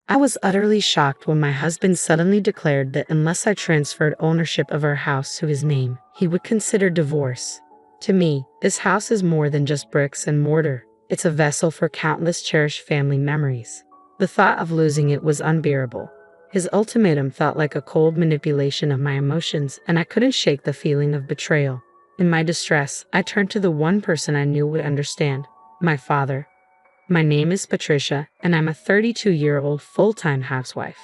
I was utterly shocked when my husband suddenly declared that unless I transferred ownership of our house to his name, he would consider divorce. To me, this house is more than just bricks and mortar. It's a vessel for countless cherished family memories. The thought of losing it was unbearable. His ultimatum felt like a cold manipulation of my emotions, and I couldn't shake the feeling of betrayal. In my distress, I turned to the one person I knew would understand: my father. My name is Patricia, and I'm a 32-year-old full-time housewife.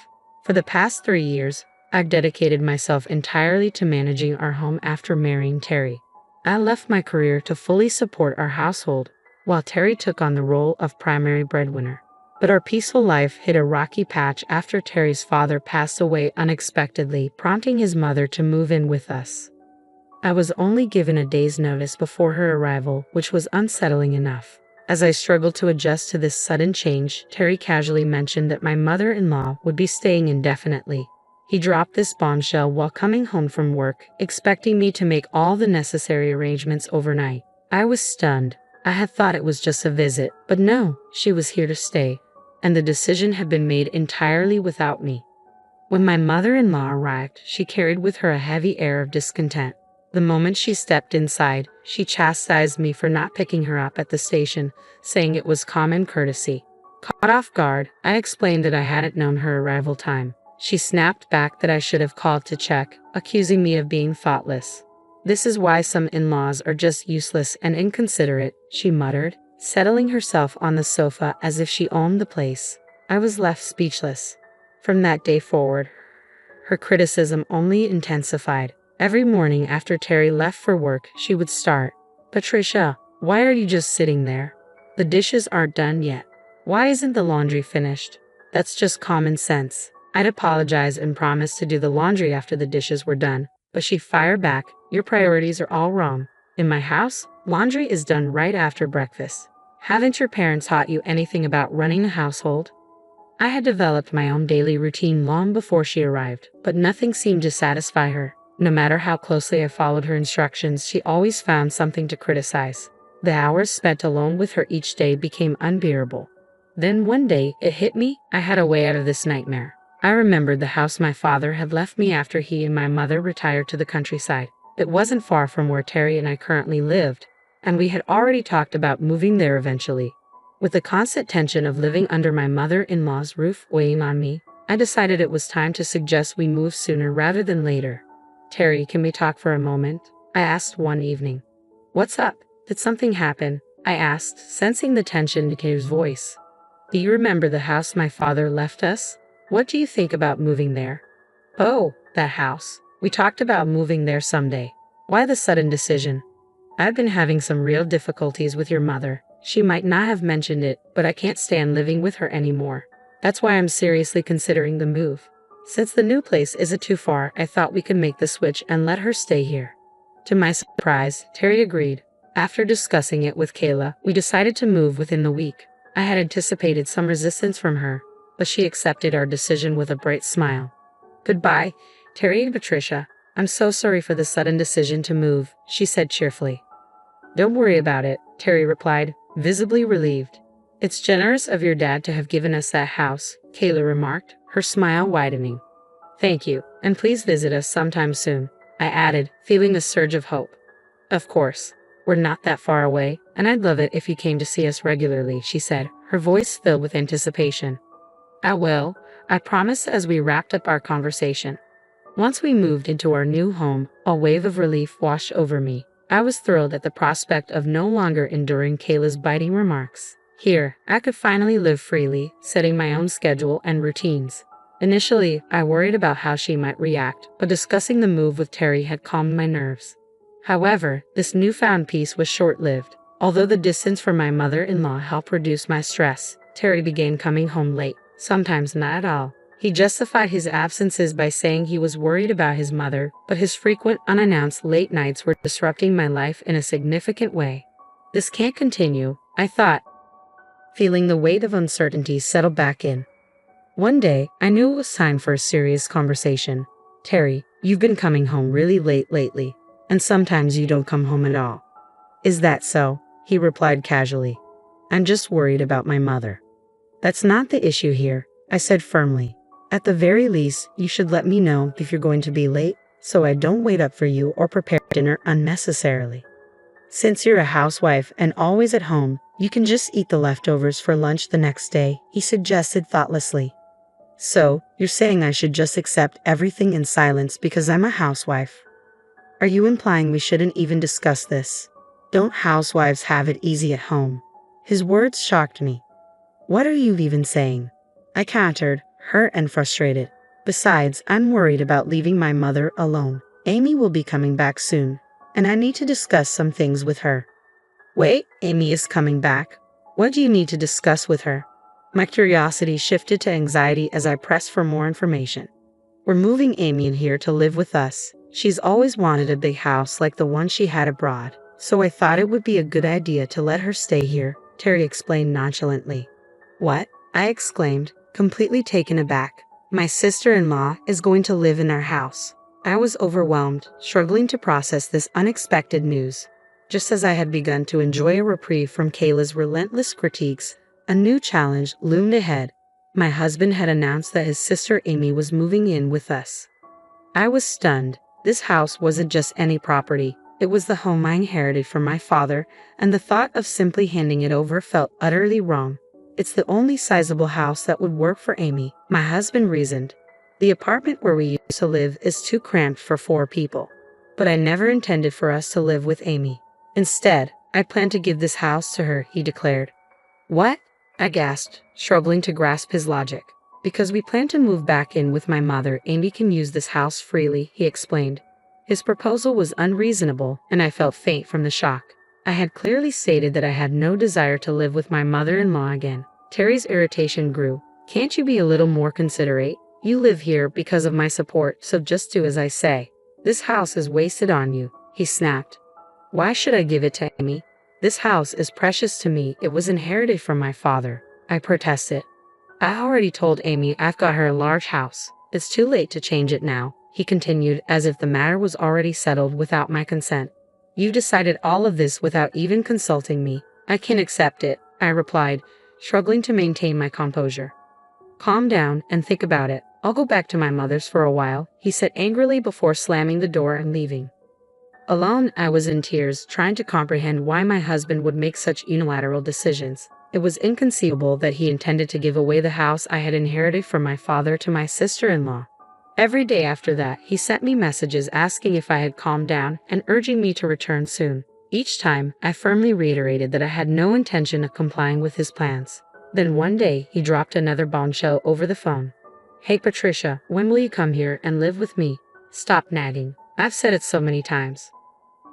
For the past 3 years, I've dedicated myself entirely to managing our home after marrying Terry. I left my career to fully support our household, while Terry took on the role of primary breadwinner. But our peaceful life hit a rocky patch after Terry's father passed away unexpectedly, prompting his mother to move in with us. I was only given a day's notice before her arrival, which was unsettling enough. As I struggled to adjust to this sudden change, Terry casually mentioned that my mother-in-law would be staying indefinitely. He dropped this bombshell while coming home from work, expecting me to make all the necessary arrangements overnight. I was stunned. I had thought it was just a visit, but no, she was here to stay, and the decision had been made entirely without me. When my mother-in-law arrived, she carried with her a heavy air of discontent. The moment she stepped inside, she chastised me for not picking her up at the station, saying it was common courtesy. Caught off guard, I explained that I hadn't known her arrival time. She snapped back that I should have called to check, accusing me of being thoughtless. "This is why some in-laws are just useless and inconsiderate," she muttered, settling herself on the sofa as if she owned the place. I was left speechless. From that day forward, her criticism only intensified. Every morning after Terry left for work, she would start, "Patricia, why are you just sitting there? The dishes aren't done yet. Why isn't the laundry finished? That's just common sense." I'd apologize and promise to do the laundry after the dishes were done, but she'd fire back, "Your priorities are all wrong. In my house, laundry is done right after breakfast. Haven't your parents taught you anything about running a household?" I had developed my own daily routine long before she arrived, but nothing seemed to satisfy her. No matter how closely I followed her instructions, she always found something to criticize. The hours spent alone with her each day became unbearable. Then one day, it hit me: I had a way out of this nightmare. I remembered the house my father had left me after he and my mother retired to the countryside. It wasn't far from where Terry and I currently lived, and we had already talked about moving there eventually. With the constant tension of living under my mother-in-law's roof weighing on me, I decided it was time to suggest we move sooner rather than later. "Terry, can we talk for a moment?" I asked one evening. "What's up? Did something happen?" I asked, sensing the tension in Terry's voice. "Do you remember the house my father left us? What do you think about moving there?" "Oh, that house. We talked about moving there someday. Why the sudden decision?" "I've been having some real difficulties with your mother. She might not have mentioned it, but I can't stand living with her anymore. That's why I'm seriously considering the move. Since the new place isn't too far, I thought we could make the switch and let her stay here." To my surprise, Terry agreed. After discussing it with Kayla, we decided to move within the week. I had anticipated some resistance from her, but she accepted our decision with a bright smile. "Goodbye, Terry and Patricia. I'm so sorry for the sudden decision to move," she said cheerfully. "Don't worry about it," Terry replied, visibly relieved. "It's generous of your dad to have given us that house," Kayla remarked, her smile widening. "Thank you, and please visit us sometime soon," I added, feeling a surge of hope. "Of course. We're not that far away, and I'd love it if you came to see us regularly," she said, her voice filled with anticipation. "I will," I promised as we wrapped up our conversation. Once we moved into our new home, a wave of relief washed over me. I was thrilled at the prospect of no longer enduring Kayla's biting remarks. Here, I could finally live freely, setting my own schedule and routines. Initially, I worried about how she might react, but discussing the move with Terry had calmed my nerves. However, this newfound peace was short-lived. Although the distance from my mother-in-law helped reduce my stress, Terry began coming home late, sometimes not at all. He justified his absences by saying he was worried about his mother, but his frequent unannounced late nights were disrupting my life in a significant way. This can't continue, I thought, feeling the weight of uncertainty settle back in. One day, I knew it was time for a serious conversation. "Terry, you've been coming home really late lately, and sometimes you don't come home at all." "Is that so?" he replied casually. "I'm just worried about my mother." "That's not the issue here. I said firmly. At the very least, you should let me know if you're going to be late, so I don't wait up for you or prepare dinner unnecessarily. Since you're a housewife and always at home, you can just eat the leftovers for lunch the next day, he suggested thoughtlessly. So, you're saying I should just accept everything in silence because I'm a housewife? Are you implying we shouldn't even discuss this? Don't housewives have it easy at home? His words shocked me. What are you even saying? I countered, hurt and frustrated. Besides, I'm worried about leaving my mother alone. Amy will be coming back soon, and I need to discuss some things with her. Wait, Amy is coming back? What do you need to discuss with her? My curiosity shifted to anxiety as I pressed for more information. We're moving Amy in here to live with us. She's always wanted a big house like the one she had abroad, so I thought it would be a good idea to let her stay here, Terry explained nonchalantly. What? I exclaimed, completely taken aback. My sister-in-law is going to live in our house. I was overwhelmed, struggling to process this unexpected news. Just as I had begun to enjoy a reprieve from Kayla's relentless critiques, a new challenge loomed ahead. My husband had announced that his sister Amy was moving in with us. I was stunned. This house wasn't just any property. It was the home I inherited from my father, and the thought of simply handing it over felt utterly wrong. It's the only sizable house that would work for Amy, my husband reasoned. The apartment where we used to live is too cramped for 4 people. But I never intended for us to live with Amy. Instead, I plan to give this house to her, he declared. What? I gasped, struggling to grasp his logic. Because we plan to move back in with my mother, Amy can use this house freely, he explained. His proposal was unreasonable, and I felt faint from the shock. I had clearly stated that I had no desire to live with my mother-in-law again. Terry's irritation grew. Can't you be a little more considerate? You live here because of my support, so just do as I say. This house is wasted on you, he snapped. Why should I give it to Amy? This house is precious to me. It was inherited from my father, I protested. I already told Amy I've got her a large house. It's too late to change it now, he continued, as if the matter was already settled without my consent. You decided all of this without even consulting me. I can accept it, I replied, struggling to maintain my composure. Calm down and think about it. I'll go back to my mother's for a while, he said angrily before slamming the door and leaving. Alone, I was in tears, trying to comprehend why my husband would make such unilateral decisions. It was inconceivable that he intended to give away the house I had inherited from my father to my sister-in-law. Every day after that, he sent me messages asking if I had calmed down and urging me to return soon. Each time, I firmly reiterated that I had no intention of complying with his plans. Then one day, he dropped another bombshell over the phone. Hey Patricia, when will you come here and live with me? Stop nagging. I've said it so many times.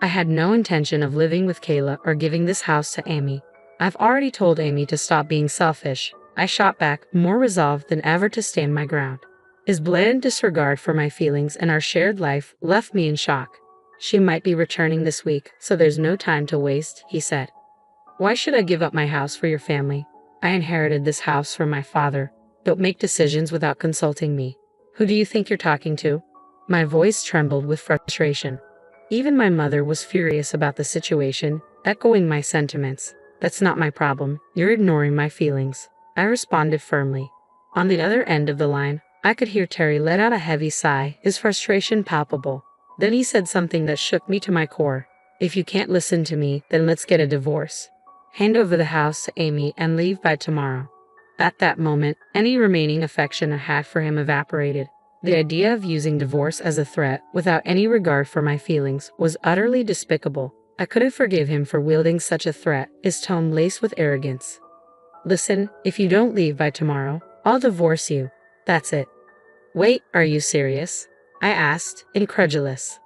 I had no intention of living with Kayla or giving this house to Amy. I've already told Amy to stop being selfish. I shot back, more resolved than ever to stand my ground. His blatant disregard for my feelings and our shared life left me in shock. She might be returning this week, so there's no time to waste, he said. Why should I give up my house for your family? I inherited this house from my father. Don't make decisions without consulting me. Who do you think you're talking to? My voice trembled with frustration. Even my mother was furious about the situation, echoing my sentiments. That's not my problem. You're ignoring my feelings, I responded firmly. On the other end of the line, I could hear Terry let out a heavy sigh, his frustration palpable. Then he said something that shook me to my core. If you can't listen to me, then let's get a divorce. Hand over the house to Amy and leave by tomorrow. At that moment, any remaining affection I had for him evaporated. The idea of using divorce as a threat, without any regard for my feelings, was utterly despicable. I couldn't forgive him for wielding such a threat, his tone laced with arrogance. Listen, if you don't leave by tomorrow, I'll divorce you. That's it. Wait, are you serious? I asked, incredulous.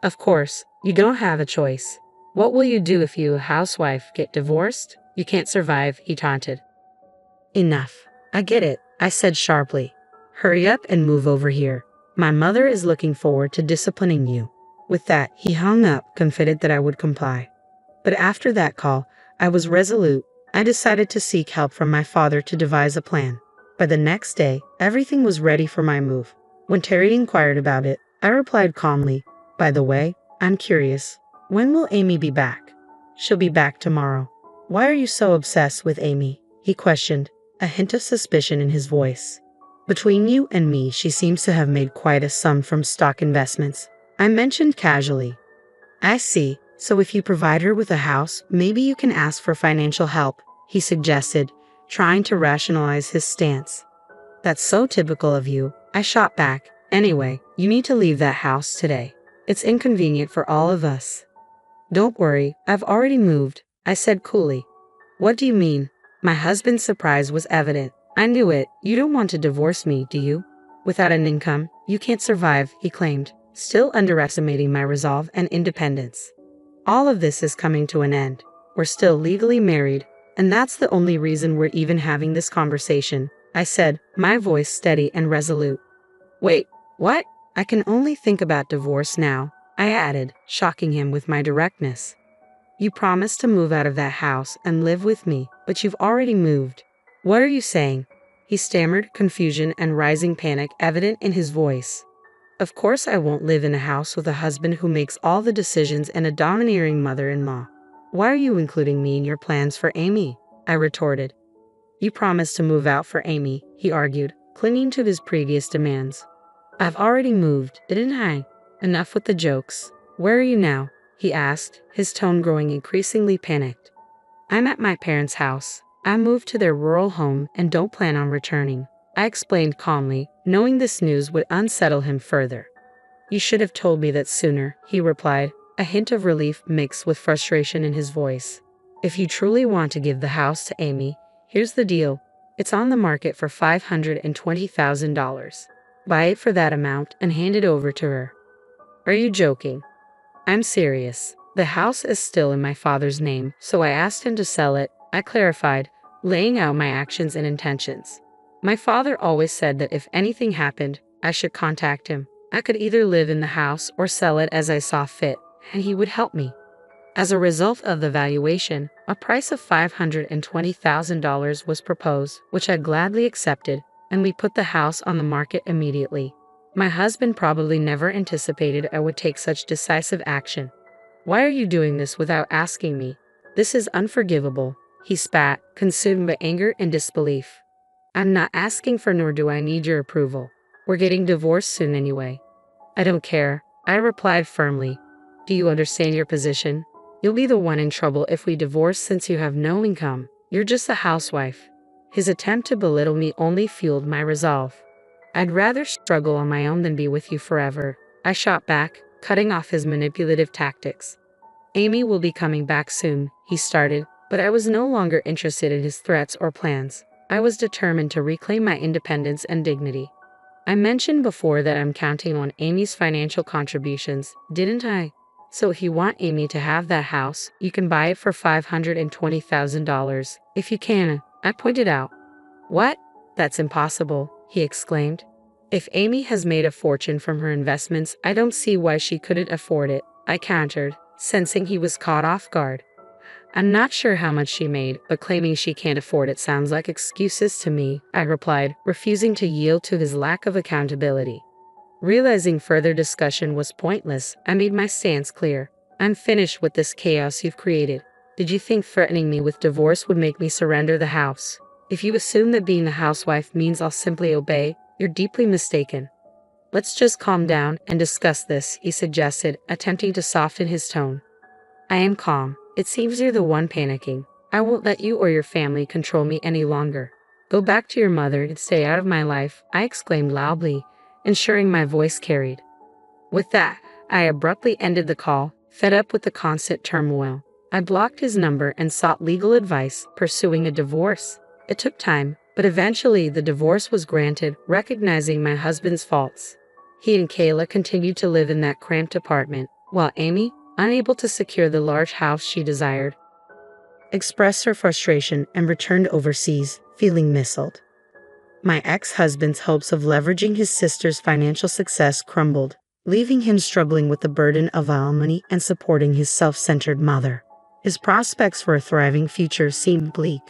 Of course, you don't have a choice. What will you do if you, a housewife, get divorced? You can't survive, he taunted. Enough. I get it, I said sharply. Hurry up and move over here. My mother is looking forward to disciplining you. With that, he hung up, confident that I would comply. But after that call, I was resolute. I decided to seek help from my father to devise a plan. By the next day, everything was ready for my move. When Terry inquired about it, I replied calmly, by the way, I'm curious. When will Amy be back? She'll be back tomorrow. Why are you so obsessed with Amy? He questioned, a hint of suspicion in his voice. Between you and me, she seems to have made quite a sum from stock investments, I mentioned casually. I see. So if you provide her with a house, maybe you can ask for financial help, he suggested, trying to rationalize his stance. That's so typical of you, I shot back. Anyway, you need to leave that house today. It's inconvenient for all of us. Don't worry, I've already moved, I said coolly. What do you mean? My husband's surprise was evident. I knew it. You don't want to divorce me, do you? Without an income, you can't survive, he claimed, still underestimating my resolve and independence. All of this is coming to an end. We're still legally married, and that's the only reason we're even having this conversation, I said, my voice steady and resolute. Wait, what? I can only think about divorce now, I added, shocking him with my directness. You promised to move out of that house and live with me, but you've already moved. What are you saying? He stammered, confusion and rising panic evident in his voice. Of course I won't live in a house with a husband who makes all the decisions and a domineering mother-in-law. Why are you including me in your plans for Amy? I retorted. You promised to move out for Amy, he argued, clinging to his previous demands. I've already moved, didn't I? Enough with the jokes. Where are you now? He asked, his tone growing increasingly panicked. I'm at my parents' house. I moved to their rural home and don't plan on returning, I explained calmly, knowing this news would unsettle him further. You should have told me that sooner, he replied, a hint of relief mixed with frustration in his voice. If you truly want to give the house to Amy, here's the deal. It's on the market for $520,000. Buy it for that amount and hand it over to her. Are you joking? I'm serious. The house is still in my father's name, so I asked him to sell it, I clarified, laying out my actions and intentions. My father always said that if anything happened, I should contact him. I could either live in the house or sell it as I saw fit, and he would help me. As a result of the valuation, a price of $520,000 was proposed, which I gladly accepted, and we put the house on the market immediately. My husband probably never anticipated I would take such decisive action. Why are you doing this without asking me? This is unforgivable, he spat, consumed by anger and disbelief. I'm not asking for nor do I need your approval. We're getting divorced soon anyway. I don't care, I replied firmly. Do you understand your position? You'll be the one in trouble if we divorce since you have no income. You're just a housewife. His attempt to belittle me only fueled my resolve. I'd rather struggle on my own than be with you forever, I shot back, cutting off his manipulative tactics. Amy will be coming back soon, he started, but I was no longer interested in his threats or plans. I was determined to reclaim my independence and dignity. I mentioned before that I'm counting on Amy's financial contributions, didn't I? So if you want Amy to have that house, you can buy it for $520,000, if you can, I pointed out. What? That's impossible, he exclaimed. If Amy has made a fortune from her investments, I don't see why she couldn't afford it, I countered, sensing he was caught off guard. I'm not sure how much she made, but claiming she can't afford it sounds like excuses to me, I replied, refusing to yield to his lack of accountability. Realizing further discussion was pointless, I made my stance clear. I'm finished with this chaos you've created. Did you think threatening me with divorce would make me surrender the house? If you assume that being a housewife means I'll simply obey, you're deeply mistaken. Let's just calm down and discuss this, he suggested, attempting to soften his tone. I am calm. It seems you're the one panicking. I won't let you or your family control me any longer. Go back to your mother and stay out of my life, I exclaimed loudly, ensuring my voice carried. With that, I abruptly ended the call, fed up with the constant turmoil. I blocked his number and sought legal advice, pursuing a divorce. It took time, but eventually the divorce was granted, recognizing my husband's faults. He and Kayla continued to live in that cramped apartment, while Amy, unable to secure the large house she desired, expressed her frustration and returned overseas, feeling misled. My ex-husband's hopes of leveraging his sister's financial success crumbled, leaving him struggling with the burden of alimony and supporting his self-centered mother. His prospects for a thriving future seemed bleak.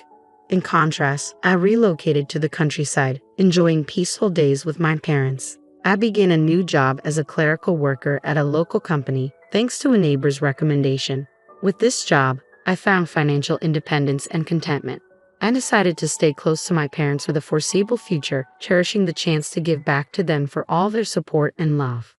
In contrast, I relocated to the countryside, enjoying peaceful days with my parents. I began a new job as a clerical worker at a local company, thanks to a neighbor's recommendation. With this job, I found financial independence and contentment. I decided to stay close to my parents for the foreseeable future, cherishing the chance to give back to them for all their support and love.